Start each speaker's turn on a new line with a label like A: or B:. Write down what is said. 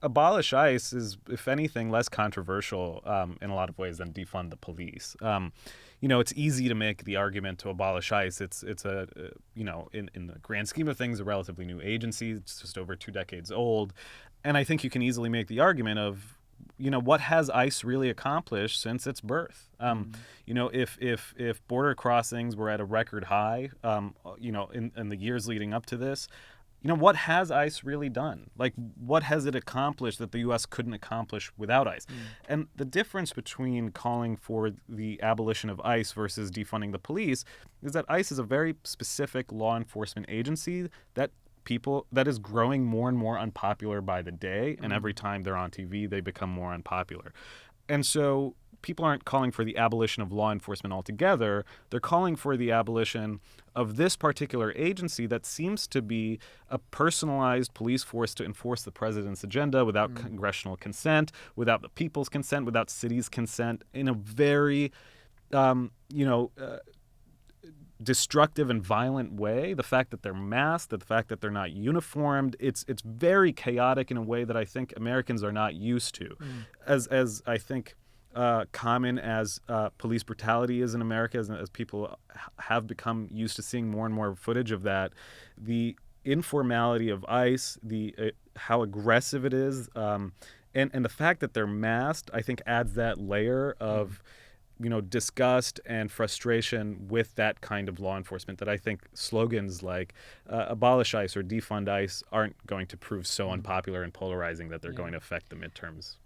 A: abolish ICE is, if anything, less controversial in a lot of ways than defund the police. It's easy to make the argument to abolish ICE. It's a in the grand scheme of things, a relatively new agency. It's just over 2 decades old, and I think you can easily make the argument of, what has ICE really accomplished since its birth? If border crossings were at a record high, in the years leading up to this, what has ICE really done? Like, what has it accomplished that the U.S. couldn't accomplish without ICE? And the difference between calling for the abolition of ICE versus defunding the police is that ICE is a very specific law enforcement agency that is growing more and more unpopular by the day, and every time they're on TV, they become more unpopular. And so people aren't calling for the abolition of law enforcement altogether. They're calling for the abolition of this particular agency that seems to be a personalized police force to enforce the president's agenda without congressional consent, without the people's consent, without cities' consent, in a very, destructive and violent way. The fact that they're masked, the fact that they're not uniformed, it's very chaotic in a way that I think Americans are not used to. As I think common as police brutality is in America, as people have become used to seeing more and more footage of that, the informality of ICE, how aggressive it is, and the fact that they're masked, I think adds that layer of disgust and frustration with that kind of law enforcement that I think slogans like abolish ICE or defund ICE aren't going to prove so unpopular and polarizing that they're going to affect the midterms.